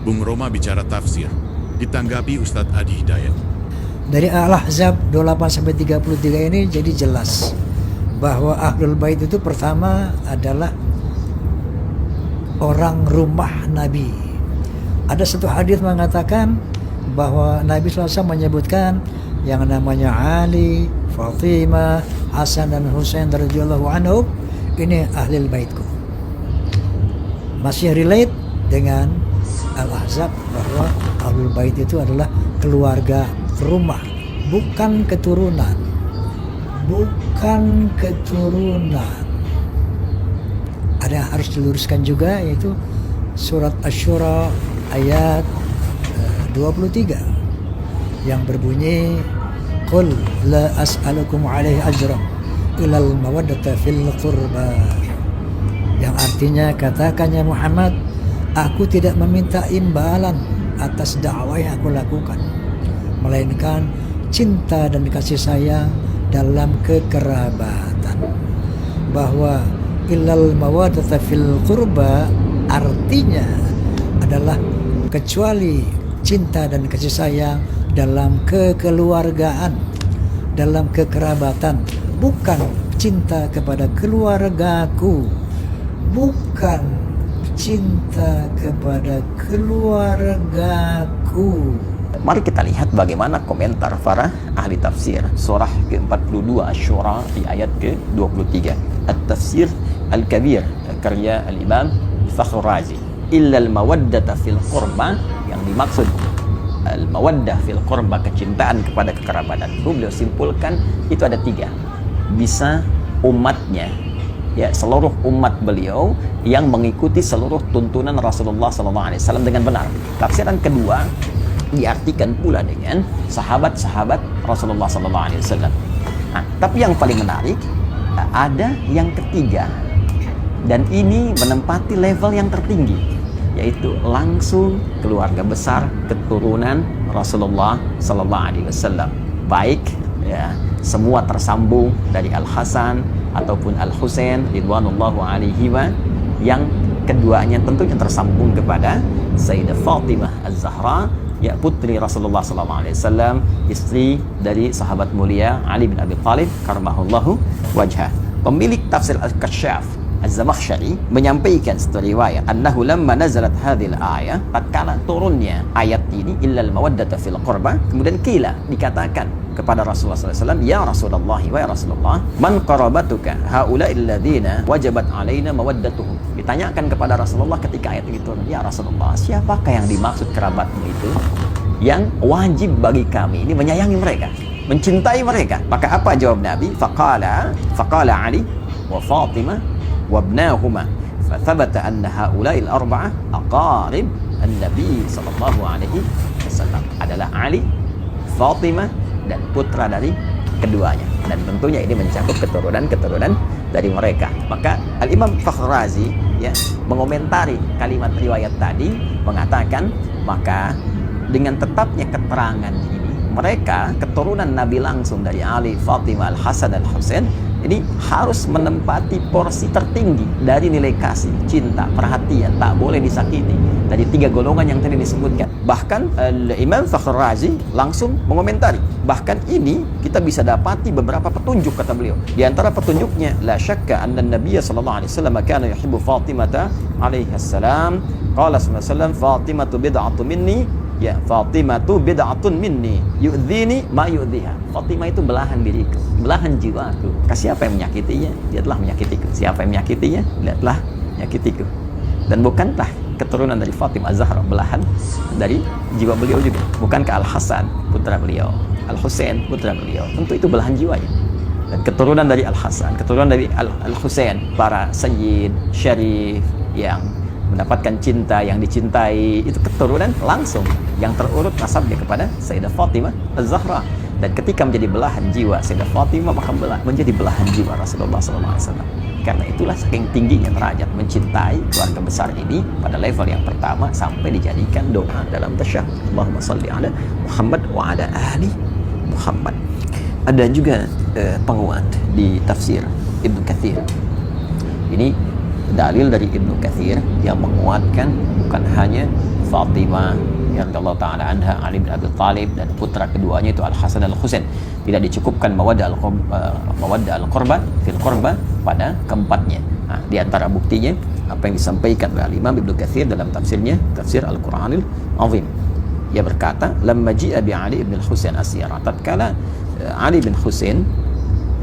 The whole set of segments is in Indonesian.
Bung Roma bicara tafsir, ditanggapi Ustadz Adi Hidayat. Dari Al-Ahzab 28-33 ini jadi jelas bahwa Ahlul Bait itu pertama adalah orang rumah Nabi. Ada satu hadis mengatakan bahwa Nabi SAW menyebutkan yang namanya Ali, Fatimah, Hasan dan Husain radhiyallahu anhum ini Ahlul Baitku. Masih relate dengan Al-Ahzab bahwa Ahlul Bait itu adalah keluarga rumah, bukan keturunan. Bukan keturunan. Ada yang harus diluruskan juga, yaitu surat Asy-Syura ayat 23 yang berbunyi qul la as'alukum alaihi ajran ilal mawaddata fil qurba, yang artinya katakan ya Muhammad, aku tidak meminta imbalan atas dakwah yang aku lakukan, melainkan cinta dan kasih sayang dalam kekerabatan. Bahwa ilal mawaddata fil qurba artinya adalah kecuali cinta dan kasih sayang dalam kekeluargaan, dalam kekerabatan, bukan cinta kepada keluargaku, bukan cinta kepada keluargaku. Mari kita lihat bagaimana komentar para ahli tafsir surah ke-42 Asy-Syura di ayat ke-23. At-Tafsir Al-Kabir karya Al-Imam Fakhrul Razi. Illal mawaddata fil qurba, yang dimaksud al-mawaddah fil qurba, kecintaan kepada kekerabatan. Beliau simpulkan itu ada 3. Bisa umatnya, ya, seluruh umat beliau yang mengikuti seluruh tuntunan Rasulullah SAW dengan benar. Tafsiran kedua diartikan pula dengan sahabat-sahabat Rasulullah SAW. Nah, tapi yang paling menarik ada yang ketiga, dan ini menempati level yang tertinggi, yaitu langsung keluarga besar keturunan Rasulullah SAW. Baik, ya, semua tersambung dari Al Hasan ataupun Al Husain ridwanullahu alaihima, yang keduanya tentunya tersambung kepada Sayyidah Fatimah Az-Zahra, ya, putri Rasulullah SAW, istri dari sahabat mulia Ali bin Abi Thalib karamahullahu wajhah. Pemilik tafsir Al-Kasyaf Az-Zamakhsyari menyampaikan satu riwayat, annahu lamma nazalat hadhil ayah, tatkala turunnya ayat ini, illal mawaddata fil qurba, kemudian kila, dikatakan kepada Rasulullah SAW, ya Rasulullah, wa ya Rasulullah, man qarabatuka haula'il ladzina wajabat alaina mawaddatuhum. Ditanyakan kepada Rasulullah ketika ayat itu turun, ya Rasulullah, siapakah yang dimaksud kerabatmu itu yang wajib bagi kami ini menyayangi mereka, mencintai mereka? Maka apa jawab Nabi? Faqala Ali wa Fatimah wabnahuma, fathabata anna haula'il arba'ah aqarib an-nabi sallallahu alaihi wasallam, adalah Ali, Fatimah, dan putra dari keduanya, dan tentunya ini mencakup keturunan-keturunan dari mereka. Maka Al-Imam Fakhrul Razi, ya, mengomentari kalimat riwayat tadi, mengatakan maka dengan tetapnya keterangan ini, mereka keturunan Nabi langsung dari Ali, Fatimah, Al-Hasan, Al-Husain, ini harus menempati porsi tertinggi dari nilai kasih, cinta, perhatian, tak boleh disakiti, dari 3 golongan yang tadi disebutkan. Bahkan Imam Fakhrul Razi langsung mengomentari, bahkan ini kita bisa dapati beberapa petunjuk, kata beliau. Di antara petunjuknya, la syakka anna Nabiyya sallallahu alaihi wasallam kana yuhibbu Fatimata alaihi salam, qala sallallahu alaihi wasallam, Fatimatu bid'atu minni, ya, Fatimatu bid'atun minni yu'dhini ma yu'dhiha. Fatimah itu belahan diriku, belahan jiwaku. Siapa yang menyakitinya? Dia telah menyakitiku. Siapa yang menyakitinya? Dia telah menyakitiku. Dan bukankah keturunan dari Fatimah Az-Zahra belahan dari jiwa beliau juga? Bukankah Al-Hasan putra beliau, Al-Husain putra beliau? Tentu itu belahan jiwanya. Dan keturunan dari Al-Hasan, keturunan dari Al-Husain, para sayyid, syarif yang mendapatkan cinta, yang dicintai, itu keturunan langsung yang terurut nasabnya kepada Sayyidah Fatimah Az-Zahra. Dan ketika menjadi belahan jiwa Sayyidah Fatimah, maka menjadi belahan jiwa Rasulullah SAW. Karena itulah saking tingginya derajat mencintai keluarga besar ini pada level yang pertama, sampai dijadikan doa dalam tasyahhud, Allahumma shalli ala Muhammad wa ala ali Muhammad. Ada juga penguat di tafsir Ibnu Katsir. Ini dalil dari Ibnu Katsir yang menguatkan bukan hanya Fatimah radhiyallahu taala anha, Ali bin Abi Thalib, dan putra keduanya itu Al Hasan Al Husain. Tidak dicukupkan mawaddah al-qurba fil qurba pada keempatnya. Nah, di antara buktinya apa yang disampaikan oleh Imam Ibnu Katsir dalam tafsirnya, tafsir Al-Qur'anil Azim. Ia berkata, "Lamma ji'a bi Ali bin Husain asyara." Tatkala Ali bin Husain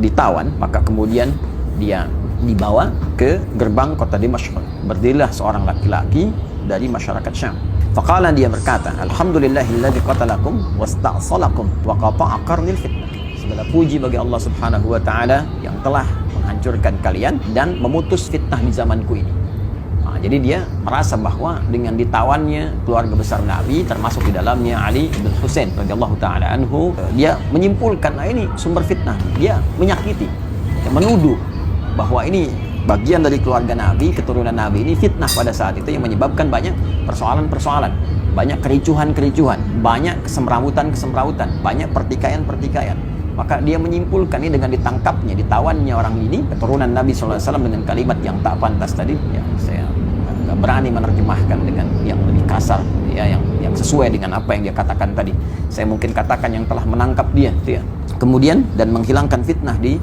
ditawan, maka kemudian dia dibawa ke gerbang kota Dimashq. Berdirilah seorang laki-laki dari masyarakat Syam. Faqala, dia berkata, "Alhamdulillahilladzi qatalakum wasta'salakum wa qata'a qarnil fitnah." Segala puji bagi Allah Subhanahu wa taala yang telah menghancurkan kalian dan memutus fitnah di zamanku ini. Nah, jadi dia merasa bahwa dengan ditawannya keluarga besar Nabi, termasuk di dalamnya Ali bin Husain radhiyallahu taala anhu, dia menyimpulkan, nah ini sumber fitnah. Dia menyakiti, dia menuduh bahwa ini bagian dari keluarga Nabi, keturunan Nabi ini fitnah pada saat itu yang menyebabkan banyak persoalan-persoalan, banyak kericuhan-kericuhan, banyak kesemrawutan-kesemrawutan, banyak pertikaian-pertikaian. Maka dia menyimpulkan ini dengan ditangkapnya, ditawannya orang ini, keturunan Nabi SAW, dengan kalimat yang tak pantas tadi, ya saya nggak berani menerjemahkan dengan yang lebih kasar, ya, yang sesuai dengan apa yang dia katakan tadi. Saya mungkin katakan yang telah menangkap dia, ya. Kemudian dan menghilangkan fitnah di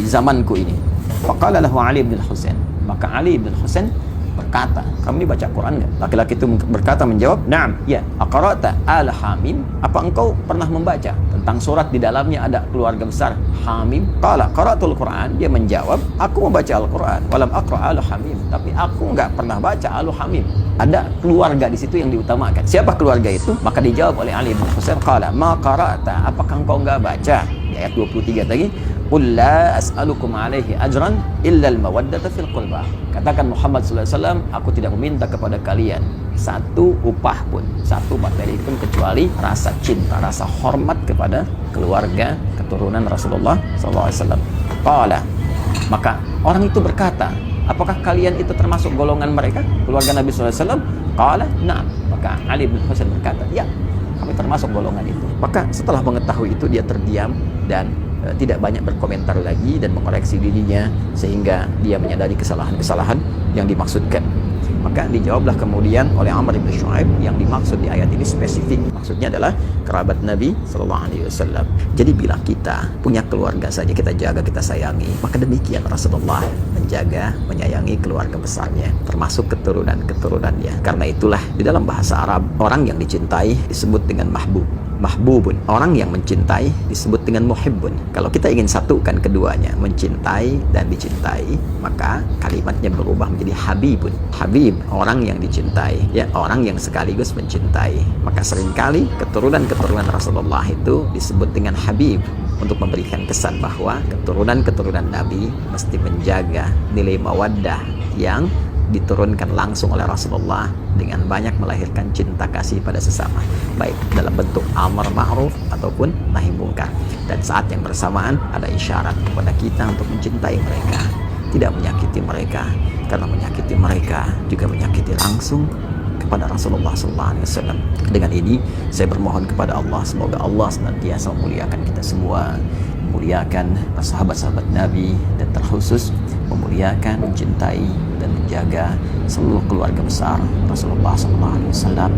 zamanku ini. Faqala lahu Ali bin Husain, maka Ali bin Husain berkata, "Kamu ini baca Quran enggak?" Laki-laki itu berkata, menjawab, "Na'am, ya." "Aqra'ta al-Hamim?" Apa engkau pernah membaca tentang surat di dalamnya ada keluarga besar Hamim? Qala qara'tul Quran. Dia menjawab, "Aku membaca Al-Quran, walam aqra' al-Hamim." Tapi aku enggak pernah baca al-Hamim. Ada keluarga di situ yang diutamakan. Siapa keluarga itu? Maka dijawab oleh Ali bin Husain, "Qala ma qara'ta." Apakah engkau enggak baca? Di ayat 23 tadi, "Qul la as'alukum alaihi ajran illa al-mawaddata fil qurba." Katakan Muhammad sallallahu alaihi wasallam, aku tidak meminta kepada kalian satu upah pun, satu materi pun, kecuali rasa cinta, rasa hormat kepada keluarga keturunan Rasulullah sallallahu alaihi wasallam. Qala, maka orang itu berkata, "Apakah kalian itu termasuk golongan mereka, keluarga Nabi sallallahu alaihi wasallam?" Qala, "Na'am." Maka Ali bin Husain berkata, "Ya, kami termasuk golongan itu." Maka setelah mengetahui itu dia terdiam dan tidak banyak berkomentar lagi dan mengoreksi dirinya, sehingga dia menyadari kesalahan-kesalahan yang dimaksudkan. Maka dijawablah kemudian oleh Amr bin Shu'aib, yang dimaksud di ayat ini spesifik, maksudnya adalah kerabat Nabi sallallahu alaihi wasallam. Jadi bila kita punya keluarga saja kita jaga, kita sayangi, maka demikian Rasulullah menjaga, menyayangi keluarga besarnya, termasuk keturunan-keturunannya. Karena itulah di dalam bahasa Arab, orang yang dicintai disebut dengan mahbubun. Orang yang mencintai disebut dengan muhibbun. Kalau kita ingin satukan keduanya, mencintai dan dicintai, maka kalimatnya berubah menjadi habibun. Habib, orang yang dicintai, ya, orang yang sekaligus mencintai. Maka seringkali keturunan-keturunan Rasulullah itu disebut dengan habib, untuk memberikan kesan bahwa keturunan-keturunan Nabi mesti menjaga nilai mawaddah yang diturunkan langsung oleh Rasulullah dengan banyak melahirkan cinta kasih pada sesama, baik dalam bentuk amar ma'ruf ataupun nahi mungkar. Dan saat yang bersamaan ada isyarat kepada kita untuk mencintai mereka, tidak menyakiti mereka, karena menyakiti mereka juga menyakiti langsung kepada Rasulullah SAW. Dengan ini saya bermohon kepada Allah, semoga Allah senantiasa memuliakan kita semua, memuliakan sahabat-sahabat Nabi, dan terkhusus memuliakan, mencintai dan menjaga seluruh keluarga besar Rasulullah SAW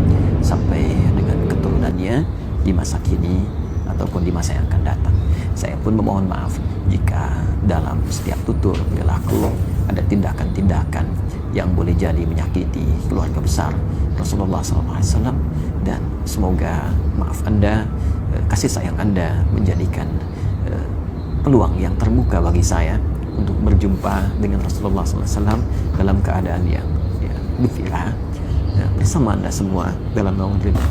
sampai dengan keturunannya di masa kini ataupun di masa yang akan datang. Saya pun memohon maaf jika dalam setiap tutur perilaku ada tindakan-tindakan yang boleh jadi menyakiti keluarga besar Rasulullah SAW, dan semoga maaf Anda, kasih sayang Anda menjadikan peluang yang terbuka bagi saya untuk berjumpa dengan Rasulullah SAW dalam keadaan yang gembira bersama Anda semua dalam naungan ridha.